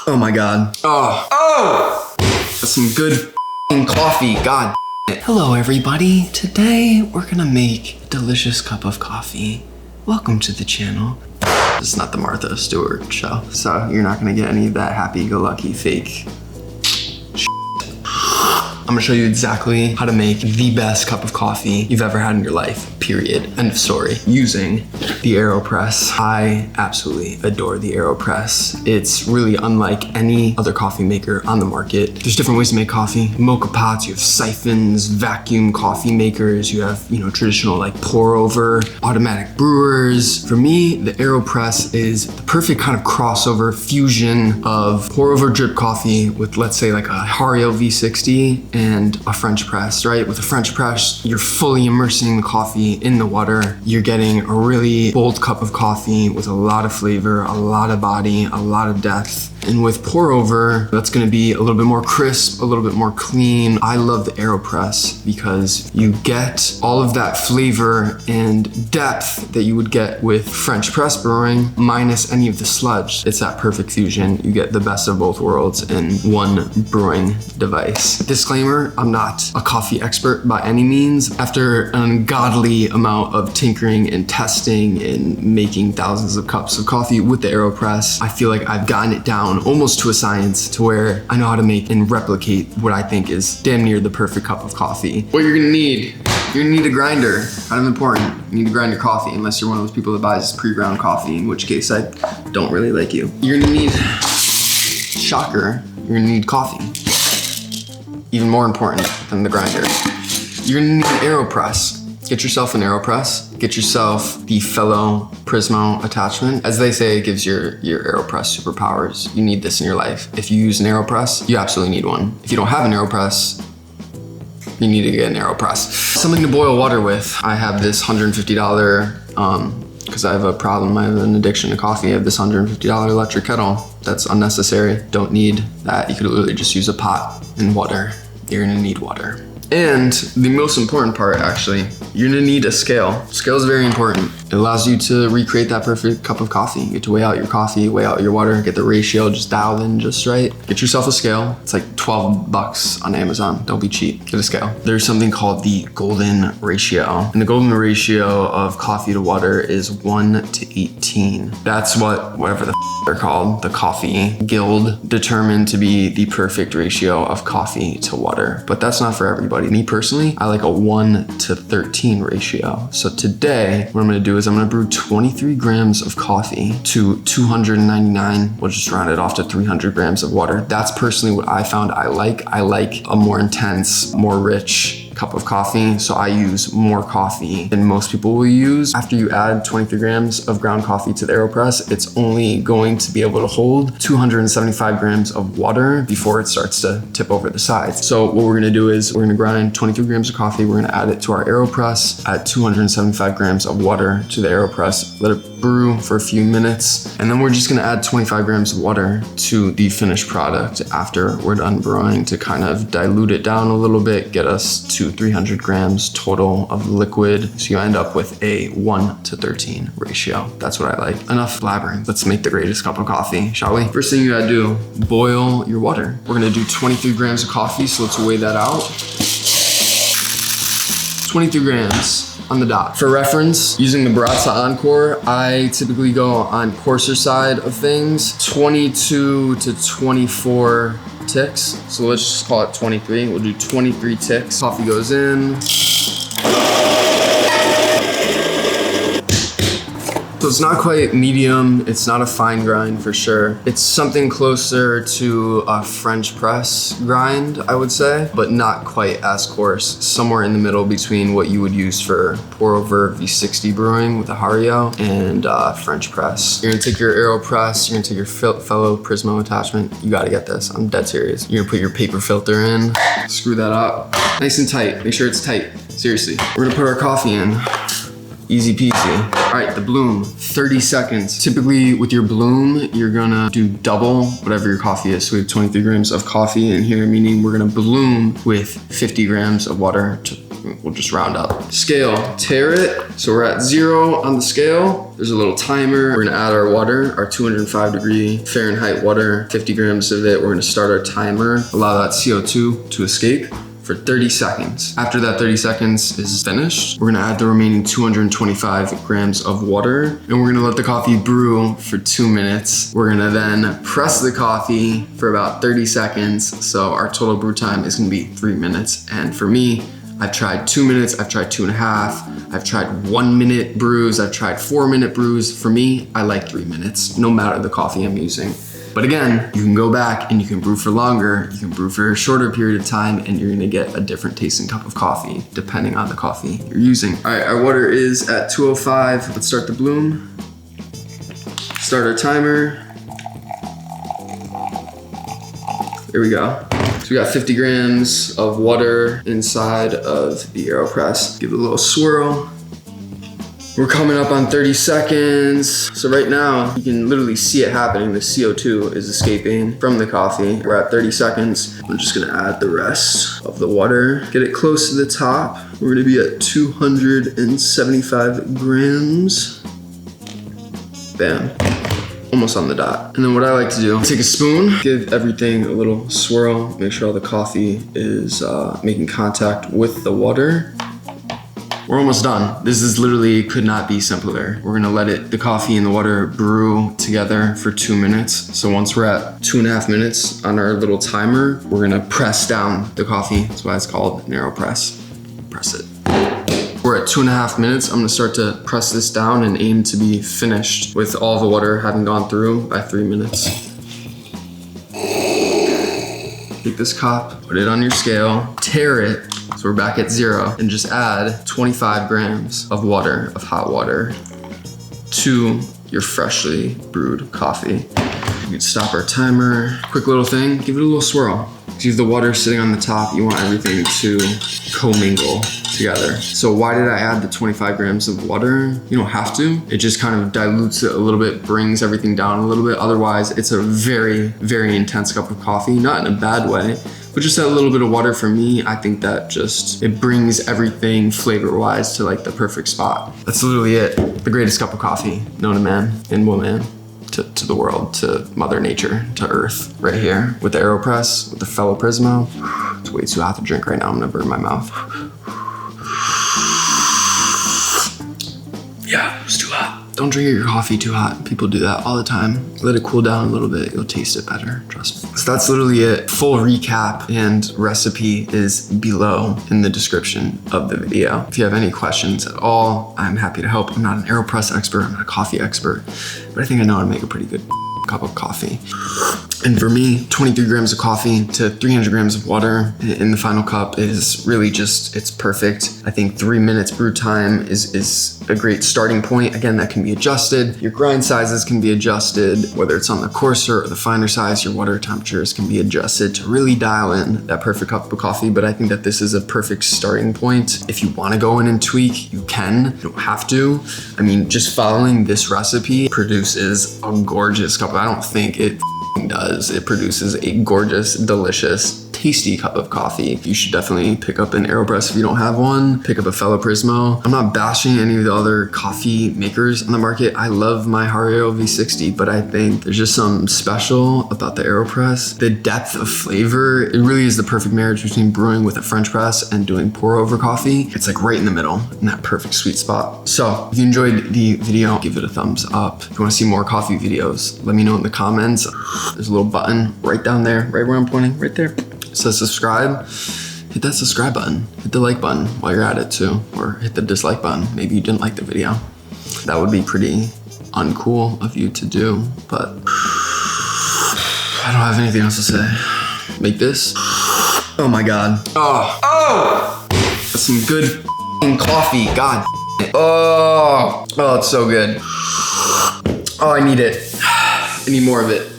Oh my God. Oh! That's some good coffee, God. Hello everybody. Today we're gonna make a delicious cup of coffee. Welcome to the channel. This is not the Martha Stewart show, so you're not gonna get any of that happy-go-lucky fake I'm gonna show you exactly how to make the best cup of coffee you've ever had in your life, period. End of story. Using the Aeropress. I absolutely adore the Aeropress. It's really unlike any other coffee maker on the market. There's different ways to make coffee. Mocha pots, you have siphons, vacuum coffee makers, you have, traditional like pour over, automatic brewers. For me, the Aeropress is the perfect kind of crossover fusion of pour over drip coffee with, let's say, like a Hario V60 and a French press, right? With a French press, you're fully immersing the coffee in the water. You're getting a really bold cup of coffee with a lot of flavor, a lot of body, a lot of depth. And with pour over, that's gonna be a little bit more crisp, a little bit more clean. I love the Aeropress because you get all of that flavor and depth that you would get with French press brewing minus any of the sludge. It's that perfect fusion. You get the best of both worlds in one brewing device. Disclaimer, I'm not a coffee expert by any means. After an ungodly amount of tinkering and testing and making thousands of cups of coffee with the Aeropress, I feel like I've gotten it down almost to a science to where I know how to make and replicate what I think is damn near the perfect cup of coffee. What you're gonna need, you're gonna need a grinder, kind of important. You need to grind your coffee unless you're one of those people that buys pre-ground coffee, in which case I don't really like you. You're gonna need, shocker, you're gonna need coffee. Even more important than the grinder. You're gonna need an Aeropress. Get yourself an Aeropress. Get yourself the Fellow Prismo attachment. As they say, it gives your Aeropress superpowers. You need this in your life. If you use an Aeropress, you absolutely need one. If you don't have an Aeropress, you need to get an Aeropress. Something to boil water with. I have this $150, because I have a problem, I have an addiction to coffee. I have this $150 electric kettle. That's unnecessary. Don't need that. You could literally just use a pot and water. You're gonna need water. And the most important part, actually, you're gonna need a scale. Scale is very important. It allows you to recreate that perfect cup of coffee. You get to weigh out your coffee, weigh out your water, get the ratio just dialed in just right. Get yourself a scale. It's like 12 bucks on Amazon. Don't be cheap, get a scale. There's something called the golden ratio. And the golden ratio of coffee to water is 1:18. That's whatever the they're called, the coffee guild determined to be the perfect ratio of coffee to water. But that's not for everybody. Me personally, I like a 1:13 ratio. So today, what I'm gonna do is I'm gonna brew 23 grams of coffee to 299, we'll just round it off to 300 grams of water. That's personally what I found I like. I like a more intense, more rich cup of coffee, so I use more coffee than most people will use. After you add 23 grams of ground coffee to the Aeropress, it's only going to be able to hold 275 grams of water before it starts to tip over the sides. So what we're gonna do is we're gonna grind 23 grams of coffee, we're gonna add it to our Aeropress, add 275 grams of water to the Aeropress, let it brew for a few minutes, and then we're just gonna add 25 grams of water to the finished product after we're done brewing to kind of dilute it down a little bit, get us to 300 grams total of liquid. So you end up with a 1:13 ratio. That's what I like. Enough blabbering. Let's make the greatest cup of coffee, shall we? First thing you gotta do, boil your water. We're gonna do 23 grams of coffee, so let's weigh that out. 23 grams on the dot. For reference, using the Baratza Encore, I typically go on coarser side of things, 22 to 24 ticks. So let's just call it 23. We'll do 23 ticks. Coffee goes in. So it's not quite medium, it's not a fine grind for sure. It's something closer to a French press grind, I would say, but not quite as coarse. Somewhere in the middle between what you would use for pour over V60 brewing with a Hario and French press. You're gonna take your Aeropress, you're gonna take your Fellow Prismo attachment. You gotta get this, I'm dead serious. You're gonna put your paper filter in, screw that up. Nice and tight, make sure it's tight, seriously. We're gonna put our coffee in. Easy peasy. All right, the bloom, 30 seconds. Typically with your bloom, you're gonna do double whatever your coffee is. So we have 23 grams of coffee in here, meaning we're gonna bloom with 50 grams of water. We'll just round up. Scale, tare it. So we're at 0 on the scale. There's a little timer. We're gonna add our water, our 205 Fahrenheit water, 50 grams of it. We're gonna start our timer, allow that CO2 to escape for 30 seconds. After that 30 seconds is finished, we're gonna add the remaining 225 grams of water, and we're gonna let the coffee brew for 2 minutes. We're gonna then press the coffee for about 30 seconds. So our total brew time is gonna be 3 minutes. And for me, I've tried 2 minutes, I've tried 2.5, I've tried 1 minute brews, I've tried 4 minute brews. For me, I like 3 minutes, no matter the coffee I'm using. But again, you can go back and you can brew for longer, you can brew for a shorter period of time, and you're gonna get a different tasting cup of coffee, depending on the coffee you're using. All right, our water is at 205. Let's start the bloom. Start our timer. There we go. So we got 50 grams of water inside of the Aeropress. Give it a little swirl. We're coming up on 30 seconds. So right now, you can literally see it happening. The CO2 is escaping from the coffee. We're at 30 seconds. I'm just gonna add the rest of the water. Get it close to the top. We're gonna be at 275 grams. Bam. Almost on the dot. And then what I like to do, take a spoon, give everything a little swirl, make sure all the coffee is making contact with the water. We're almost done. This is literally could not be simpler. We're gonna let the coffee and the water brew together for 2 minutes. So once we're at 2.5 minutes on our little timer, we're gonna press down the coffee. That's why it's called an Aeropress. Press it. We're at 2.5 minutes. I'm gonna start to press this down and aim to be finished with all the water having gone through by 3 minutes. Take this cup, put it on your scale, tare it. So we're back at 0, and just add 25 grams of water, of hot water, to your freshly brewed coffee. We can stop our timer. Quick little thing, give it a little swirl. If you have the water sitting on the top, you want everything to commingle together. So why did I add the 25 grams of water? You don't have to. It just kind of dilutes it a little bit, brings everything down a little bit. Otherwise, it's a very, very intense cup of coffee, not in a bad way, but just that little bit of water for me, I think that just, it brings everything flavor-wise to like the perfect spot. That's literally it. The greatest cup of coffee known to man and woman. To the world, to Mother Nature, to Earth, right here with the Aeropress, with the Fellow Prismo. It's way too hot to drink right now. I'm gonna burn my mouth. Yeah, it's too hot. Don't drink your coffee too hot. People do that all the time. Let it cool down a little bit. You'll taste it better, trust me. So that's literally it. Full recap and recipe is below in the description of the video. If you have any questions at all, I'm happy to help. I'm not an Aeropress expert, I'm not a coffee expert, but I think I know how to make a pretty good cup of coffee. And for me, 23 grams of coffee to 300 grams of water in the final cup is really just, it's perfect. I think 3 minutes brew time is a great starting point. Again, that can be adjusted. Your grind sizes can be adjusted, whether it's on the coarser or the finer size, your water temperatures can be adjusted to really dial in that perfect cup of coffee. But I think that this is a perfect starting point. If you wanna go in and tweak, you can, you don't have to. I mean, just following this recipe produces a gorgeous cup. I don't think it does. It produces a gorgeous, delicious, tasty cup of coffee. You should definitely pick up an Aeropress if you don't have one. Pick up a Fellow Prismo. I'm not bashing any of the other coffee makers on the market. I love my Hario V60, but I think there's just something special about the Aeropress. The depth of flavor, it really is the perfect marriage between brewing with a French press and doing pour over coffee. It's like right in the middle, in that perfect sweet spot. So if you enjoyed the video, give it a thumbs up. If you wanna see more coffee videos, let me know in the comments. There's a little button right down there, right where I'm pointing, right there. It says subscribe. Hit that subscribe button. Hit the like button while you're at it too, or hit the dislike button. Maybe you didn't like the video. That would be pretty uncool of you to do, but I don't have anything else to say. Make this. Oh my God. Oh, that's some good coffee. God. Oh, it's so good. Oh, I need it. I need more of it.